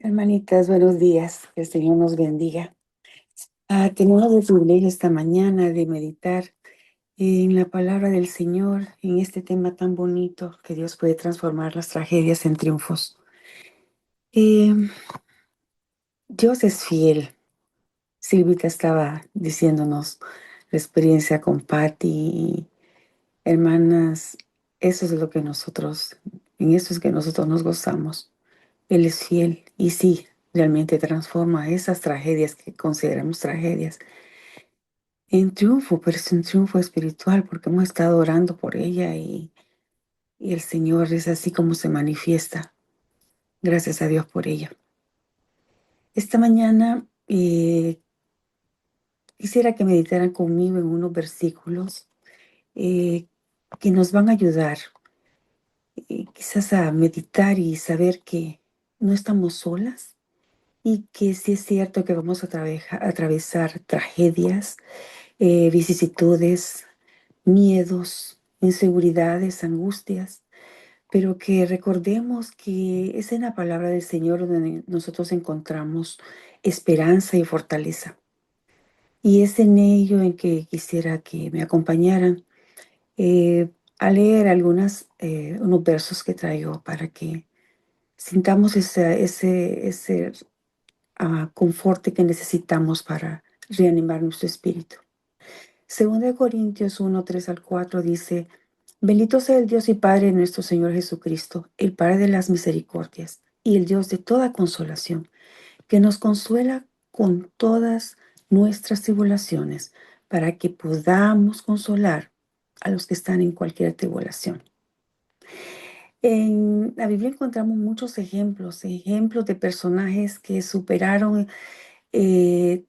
Hermanitas, buenos días. Que el Señor nos bendiga. Tenemos el privilegio esta mañana de meditar en la palabra del Señor, en este tema tan bonito que Dios puede transformar las tragedias en triunfos. Eh, Dios es fiel. Silvita estaba diciéndonos la experiencia con Patty. Hermanas, eso es lo que nosotros, en eso es que nosotros nos gozamos. Él es fiel y sí, realmente transforma esas tragedias que consideramos tragedias en triunfo, pero es un triunfo espiritual porque hemos estado orando por ella y el Señor es así como se manifiesta. Gracias a Dios por ella. Esta mañana quisiera que meditaran conmigo en unos versículos eh, que nos van a ayudar quizás a meditar y saber que no estamos solas y que sí es cierto que vamos a atravesar tragedias, vicisitudes, miedos, inseguridades, angustias, pero que recordemos que es en la palabra del Señor donde nosotros encontramos esperanza y fortaleza. Y es en ello en que quisiera que me acompañaran eh, a leer unos versos que traigo para que sintamos ese conforte que necesitamos para reanimar nuestro espíritu. Segunda de Corintios 1, 3 al 4 dice: Bendito sea el Dios y Padre de nuestro Señor Jesucristo, el Padre de las misericordias y el Dios de toda consolación, que nos consuela con todas nuestras tribulaciones, para que podamos consolar a los que están en cualquier tribulación. En la Biblia encontramos muchos ejemplos de personajes que superaron eh,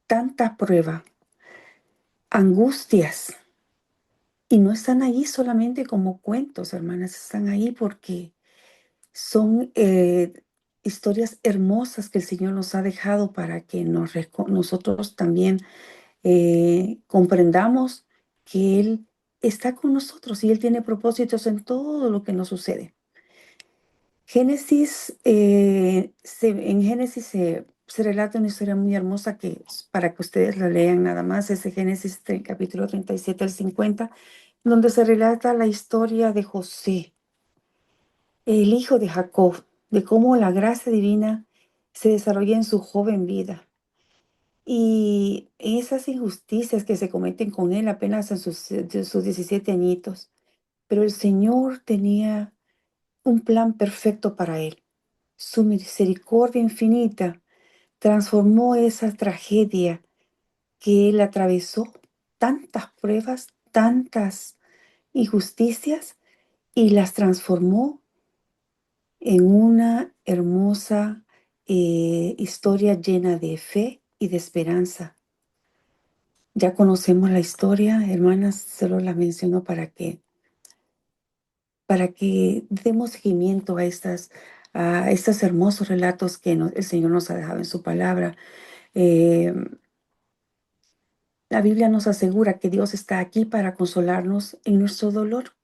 tanta prueba, angustias, y no están ahí solamente como cuentos, hermanas, están ahí porque son historias hermosas que el Señor nos ha dejado para que nosotros también comprendamos que Él está con nosotros y Él tiene propósitos en todo lo que nos sucede. En Génesis se relata una historia muy hermosa que para que ustedes la lean nada más, es de Génesis capítulo 37 al 50, donde se relata la historia de José, el hijo de Jacob, de cómo la gracia divina se desarrolla en su joven vida. Y esas injusticias que se cometen con él apenas de sus 17 añitos. Pero el Señor tenía un plan perfecto para él. Su misericordia infinita transformó esa tragedia que él atravesó, tantas pruebas, tantas injusticias, y las transformó en una hermosa historia llena de fe y de esperanza. Ya conocemos la historia, hermanas, solo la menciono para que demos seguimiento a estos hermosos relatos que el Señor nos ha dejado en su palabra. Eh, la Biblia nos asegura que Dios está aquí para consolarnos en nuestro dolor.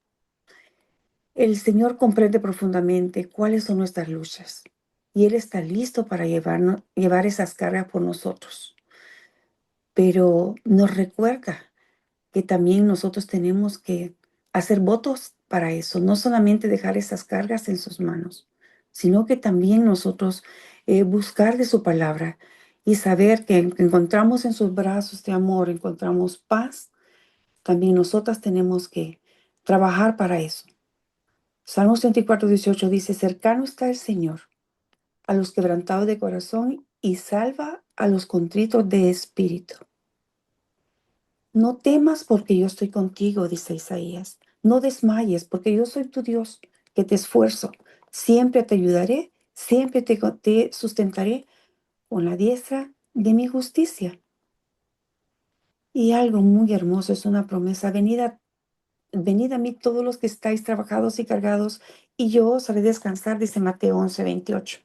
El Señor comprende profundamente cuáles son nuestras luchas y Él está listo para llevar esas cargas por nosotros. Pero nos recuerda que también nosotros tenemos que hacer votos para eso, no solamente dejar esas cargas en sus manos, sino que también nosotros buscar de su palabra y saber que encontramos en sus brazos de amor, encontramos paz. También nosotras tenemos que trabajar para eso. Salmos 34, 18 dice: cercano está el Señor a los quebrantados de corazón y salva a los contritos de espíritu. No temas porque yo estoy contigo, dice Isaías. No desmayes porque yo soy tu Dios, que te esfuerzo. Siempre te ayudaré, siempre te sustentaré con la diestra de mi justicia. Y algo muy hermoso, es una promesa: venid a mí todos los que estáis trabajados y cargados, y yo os haré descansar, dice Mateo 11, 28.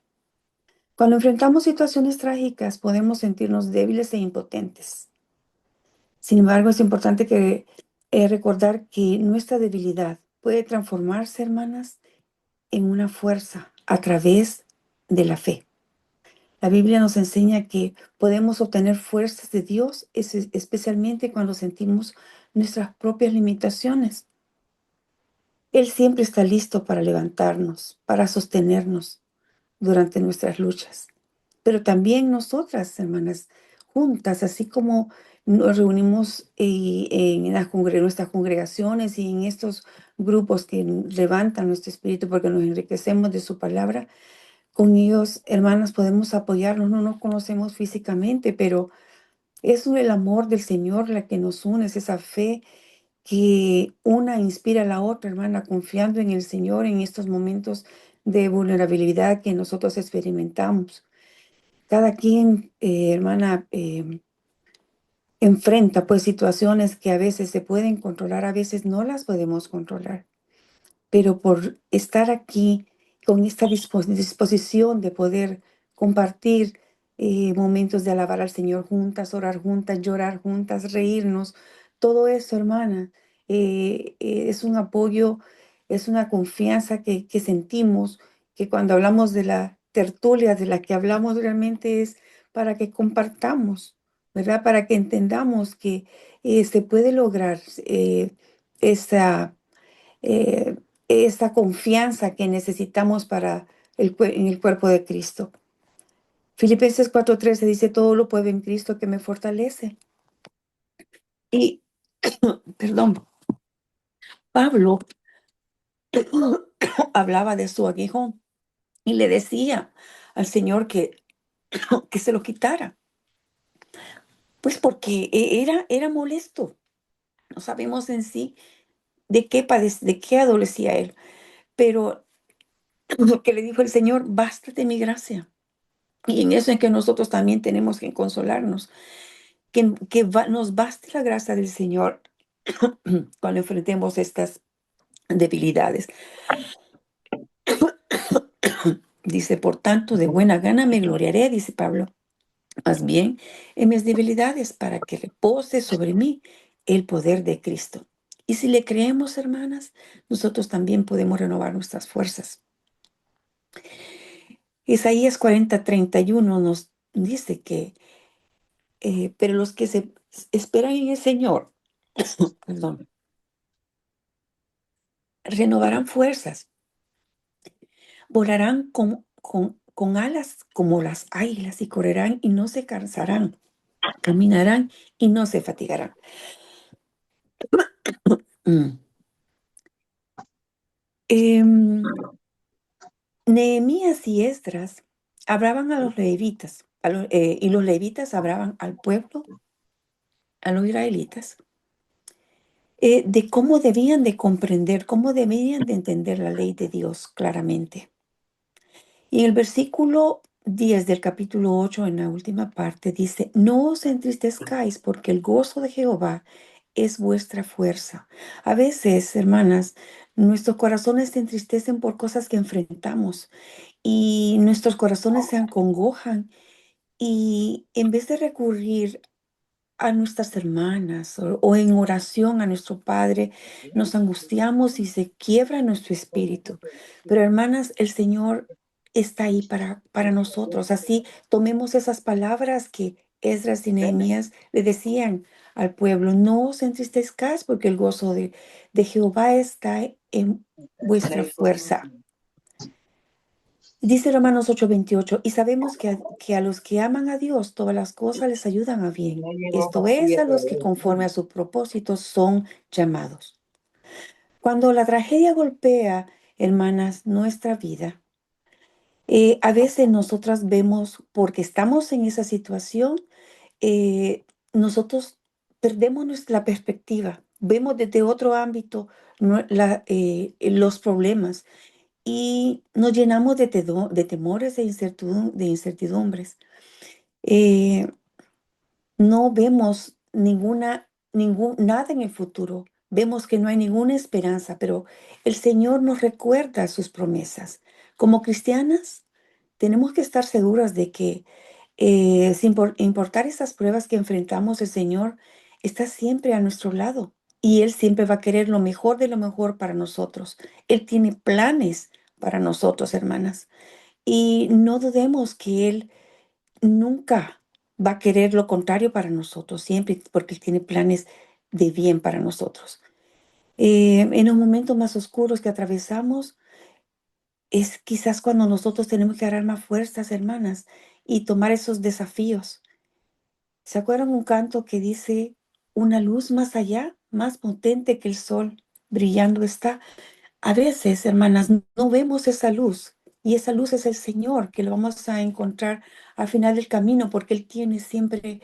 Cuando enfrentamos situaciones trágicas, podemos sentirnos débiles e impotentes. Sin embargo, es importante recordar que nuestra debilidad puede transformarse, hermanas, en una fuerza a través de la fe. La Biblia nos enseña que podemos obtener fuerzas de Dios, especialmente cuando sentimos nuestras propias limitaciones. Él siempre está listo para levantarnos, para sostenernos durante nuestras luchas. Pero también nosotras, hermanas, juntas, así como nos reunimos en nuestras congregaciones y en estos grupos que levantan nuestro espíritu porque nos enriquecemos de su palabra, con ellos, hermanas, podemos apoyarnos. No nos conocemos físicamente, pero es el amor del Señor la que nos une, es esa fe que una inspira a la otra, hermana, confiando en el Señor en estos momentos de vulnerabilidad que nosotros experimentamos. Cada quien, hermana, enfrenta pues situaciones que a veces se pueden controlar, a veces no las podemos controlar. Pero por estar aquí con esta disposición de poder compartir momentos de alabar al Señor juntas, orar juntas, llorar juntas, reírnos, todo eso, hermana, es un apoyo, es una confianza que sentimos, que cuando hablamos de la tertulia de la que hablamos realmente es para que compartamos, ¿verdad? Para que entendamos que se puede lograr esa eh, esta confianza que necesitamos para en el cuerpo de Cristo. Filipenses 4:13 dice, todo lo puedo en Cristo que me fortalece. Y, perdón, Pablo hablaba de su aguijón y le decía al Señor que se lo quitara. Pues porque era molesto. No sabemos en sí de qué adolecía él. Pero lo que le dijo el Señor, bástate mi gracia. Y en eso es que nosotros también tenemos que consolarnos, nos baste la gracia del Señor cuando enfrentemos estas debilidades. Dice, por tanto, de buena gana me gloriaré, dice Pablo, más bien en mis debilidades para que repose sobre mí el poder de Cristo. Y si le creemos, hermanas, nosotros también podemos renovar nuestras fuerzas. Isaías 40:31 nos dice que, pero los que se esperan en el Señor, perdón, renovarán fuerzas, volarán con alas como las águilas y correrán y no se cansarán, caminarán y no se fatigarán. Mm. Em, Nehemías y Esdras hablaban a los levitas, y los levitas hablaban al pueblo, a los israelitas, de cómo debían de comprender, cómo debían de entender la ley de Dios claramente. Y en el versículo 10 del capítulo 8, en la última parte, dice, no os entristezcáis porque el gozo de Jehová es vuestra fuerza. A veces, hermanas, nuestros corazones se entristecen por cosas que enfrentamos y nuestros corazones se acongojan y en vez de recurrir a nuestras hermanas o en oración a nuestro Padre, nos angustiamos y se quiebra nuestro espíritu. Pero hermanas, el Señor está ahí para nosotros. Así tomemos esas palabras que Esdras y Nehemías le decían al pueblo, no os entristezcáis porque el gozo de Jehová está en vuestra fuerza. Dice Romanos 8:28, y sabemos que a los que aman a Dios, todas las cosas les ayudan a bien. Esto es, a los que conforme a su propósito son llamados. Cuando la tragedia golpea, hermanas, nuestra vida, a veces nosotras vemos, porque estamos en esa situación, nosotros perdemos nuestra perspectiva, vemos desde otro ámbito los problemas y nos llenamos de temores, de incertidumbres. Eh, no vemos nada en el futuro. Vemos que no hay ninguna esperanza, pero el Señor nos recuerda sus promesas. Como cristianas, tenemos que estar seguras de que sin importar esas pruebas que enfrentamos, el Señor está siempre a nuestro lado y Él siempre va a querer lo mejor de lo mejor para nosotros. Él tiene planes para nosotros, hermanas. Y no dudemos que Él nunca va a querer lo contrario para nosotros, siempre, porque Él tiene planes de bien para nosotros. En los momentos más oscuros que atravesamos, es quizás cuando nosotros tenemos que agarrar más fuerzas, hermanas, y tomar esos desafíos. ¿Se acuerdan un canto que dice, una luz más allá, más potente que el sol, brillando está? A veces, hermanas, no vemos esa luz, y esa luz es el Señor, que lo vamos a encontrar al final del camino, porque Él tiene siempre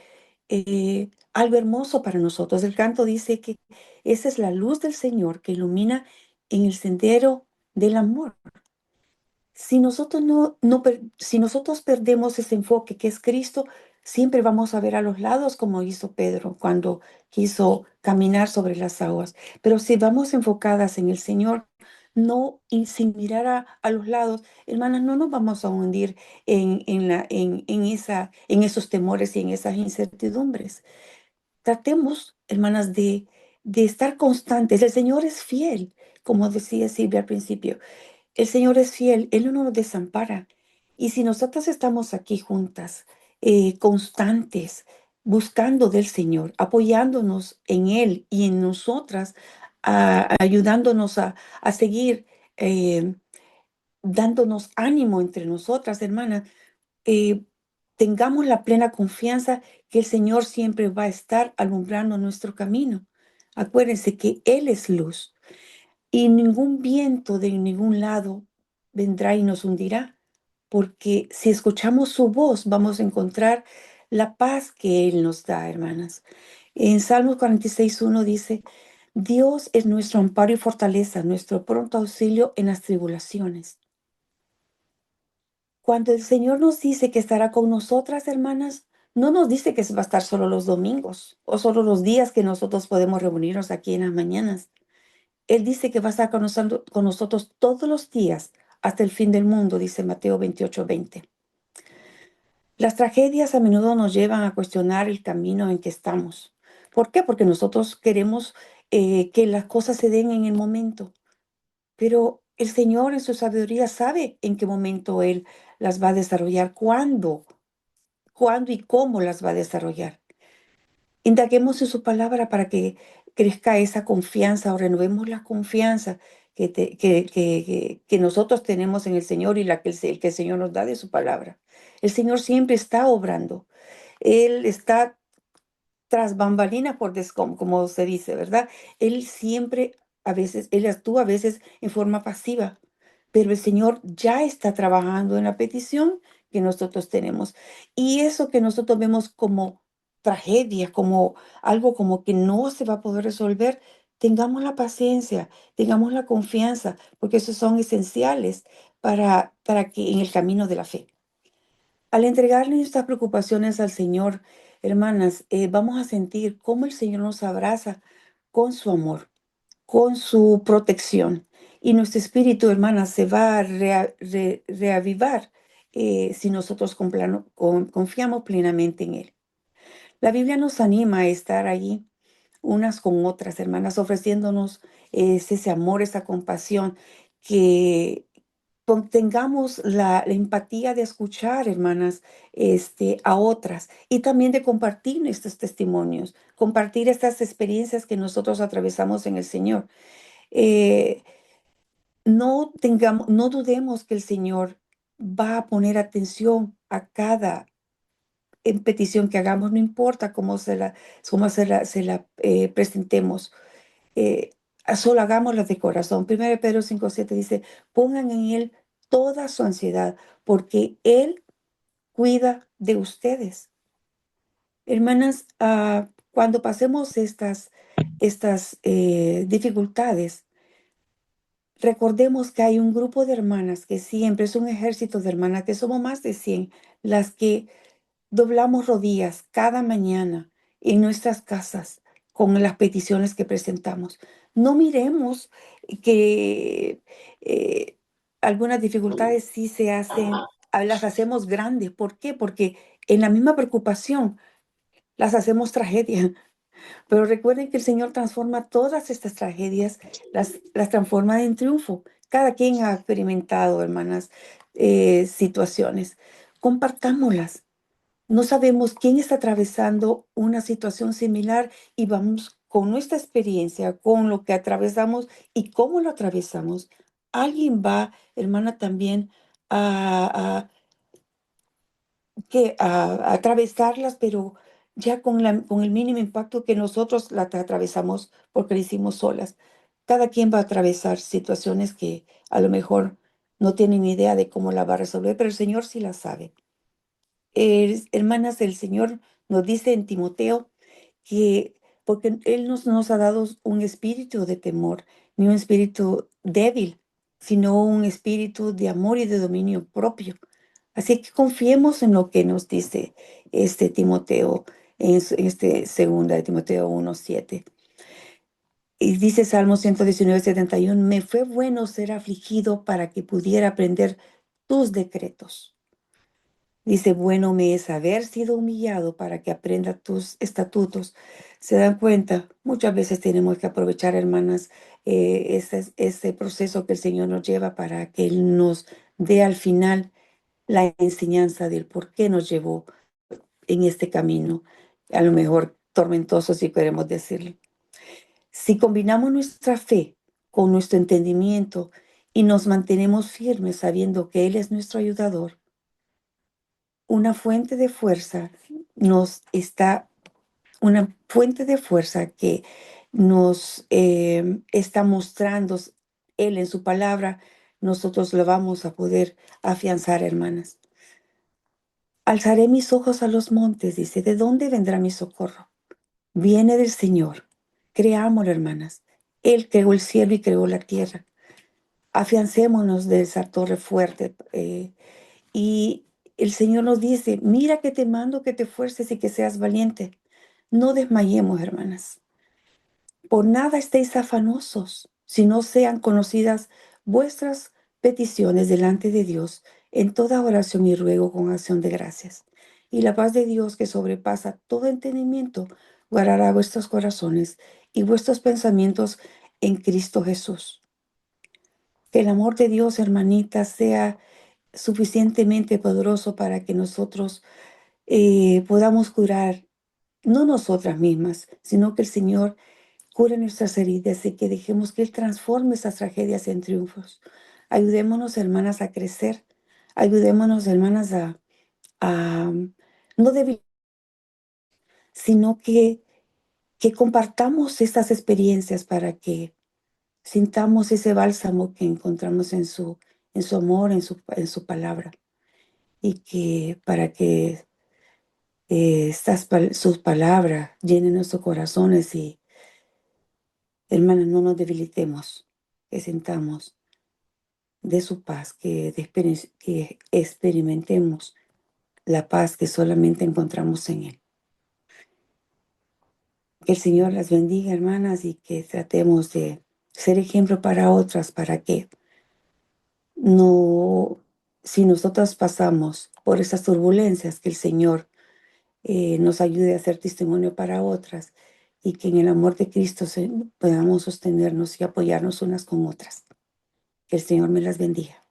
algo hermoso para nosotros. El canto dice que esa es la luz del Señor que ilumina en el sendero del amor. Si nosotros si nosotros perdemos ese enfoque que es Cristo, siempre vamos a ver a los lados como hizo Pedro cuando quiso caminar sobre las aguas. Pero si vamos enfocadas en el Señor, no y sin mirar a los lados, hermanas, no nos vamos a hundir en esos temores y en esas incertidumbres. Tratemos, hermanas, de estar constantes. El Señor es fiel, como decía Silvia al principio. El Señor es fiel, Él no nos desampara. Y si nosotras estamos aquí juntas, constantes, buscando del Señor, apoyándonos en Él y en nosotras, ayudándonos a seguir, dándonos ánimo entre nosotras, hermanas, eh, tengamos la plena confianza que el Señor siempre va a estar alumbrando nuestro camino. Acuérdense que Él es luz. Y ningún viento de ningún lado vendrá y nos hundirá, porque si escuchamos su voz, vamos a encontrar la paz que Él nos da, hermanas. En Salmos 46:1 dice, Dios es nuestro amparo y fortaleza, nuestro pronto auxilio en las tribulaciones. Cuando el Señor nos dice que estará con nosotras, hermanas, no nos dice que va a estar solo los domingos o solo los días que nosotros podemos reunirnos aquí en las mañanas. Él dice que va a estar con nosotros todos los días hasta el fin del mundo, dice Mateo 28:20. Las tragedias a menudo nos llevan a cuestionar el camino en que estamos. ¿Por qué? Porque nosotros queremos que las cosas se den en el momento, pero el Señor en su sabiduría sabe en qué momento Él las va a desarrollar, cuándo y cómo las va a desarrollar. Indaguemos en su palabra para que crezca esa confianza o renovemos la confianza que nosotros tenemos en el Señor y el que el Señor nos da de su palabra. El Señor siempre está obrando. Él está tras bambalinas, como se dice, ¿verdad? Él siempre, a veces, él actúa a veces en forma pasiva, pero el Señor ya está trabajando en la petición que nosotros tenemos. Y eso que nosotros vemos como tragedia, como algo como que no se va a poder resolver, tengamos la paciencia, tengamos la confianza, porque esos son esenciales para que en el camino de la fe. Al entregarle nuestras preocupaciones al Señor, hermanas, vamos a sentir cómo el Señor nos abraza con su amor, con su protección. Y nuestro espíritu, hermanas, se va a reavivar si nosotros confiamos plenamente en Él. La Biblia nos anima a estar allí unas con otras, hermanas, ofreciéndonos ese amor, esa compasión que tengamos la empatía de escuchar, hermanas, a otras y también de compartir nuestros testimonios, compartir estas experiencias que nosotros atravesamos en el Señor. Eh, no dudemos que el Señor va a poner atención a cada petición que hagamos, no importa cómo se la presentemos. eh, Solo hagámoslas de corazón. 1 Pedro 5:7 dice, pongan en Él toda su ansiedad, porque Él cuida de ustedes. Hermanas, cuando pasemos estas dificultades, recordemos que hay un grupo de hermanas que siempre es un ejército de hermanas, que somos más de 100 las que doblamos rodillas cada mañana en nuestras casas con las peticiones que presentamos. No miremos que eh, algunas dificultades sí se hacen, las hacemos grandes. ¿Por qué? Porque en la misma preocupación las hacemos tragedia. Pero recuerden que el Señor transforma todas estas tragedias, las transforma en triunfo. Cada quien ha experimentado, hermanas, situaciones. Compartámoslas. No sabemos quién está atravesando una situación similar y vamos con nuestra experiencia, con lo que atravesamos y cómo lo atravesamos. Alguien va, hermana, también a, a atravesarlas, pero ya con el mínimo impacto que nosotros la atravesamos porque lo hicimos solas. Cada quien va a atravesar situaciones que a lo mejor no tienen ni idea de cómo la va a resolver, pero el Señor sí la sabe. Hermanas, el Señor nos dice en Timoteo que porque Él nos ha dado un espíritu de temor, ni un espíritu débil, sino un espíritu de amor y de dominio propio. Así que confiemos en lo que nos dice este Timoteo, en este segunda de Timoteo 1:7. Y dice Salmo 119:71, me fue bueno ser afligido para que pudiera aprender tus decretos. Dice, bueno me es haber sido humillado para que aprenda tus estatutos. ¿Se dan cuenta? Muchas veces tenemos que aprovechar, hermanas, ese proceso que el Señor nos lleva para que Él nos dé al final la enseñanza del por qué nos llevó en este camino, a lo mejor tormentoso si queremos decirlo. Si combinamos nuestra fe con nuestro entendimiento y nos mantenemos firmes sabiendo que Él es nuestro ayudador, una fuente de fuerza nos está, una fuente de fuerza que nos está mostrando Él en su palabra, nosotros lo vamos a poder afianzar, hermanas. Alzaré mis ojos a los montes, dice, ¿de dónde vendrá mi socorro? Viene del Señor. Creámoslo, hermanas. Él creó el cielo y creó la tierra. Afiancémonos de esa torre fuerte. Y el Señor nos dice, mira que te mando que te esfuerces y que seas valiente. No desmayemos, hermanas. Por nada estéis afanosos, si no sean conocidas vuestras peticiones delante de Dios en toda oración y ruego con acción de gracias. Y la paz de Dios que sobrepasa todo entendimiento guardará vuestros corazones y vuestros pensamientos en Cristo Jesús. Que el amor de Dios, hermanita, sea suficientemente poderoso para que nosotros podamos curar, no nosotras mismas, sino que el Señor cure nuestras heridas y que dejemos que Él transforme esas tragedias en triunfos. Ayudémonos, hermanas, a crecer. Ayudémonos, hermanas, a no débil, sino que compartamos estas experiencias para que sintamos ese bálsamo que encontramos en su amor, en su palabra. Y que para que sus palabras llenen nuestros corazones y, hermanas, no nos debilitemos, que sintamos de su paz, que experimentemos la paz que solamente encontramos en Él. Que el Señor las bendiga, hermanas, y que tratemos de ser ejemplo para otras, para que no, si nosotras pasamos por esas turbulencias, que el Señor nos ayude a ser testimonio para otras y que en el amor de Cristo podamos sostenernos y apoyarnos unas con otras. Que el Señor me las bendiga.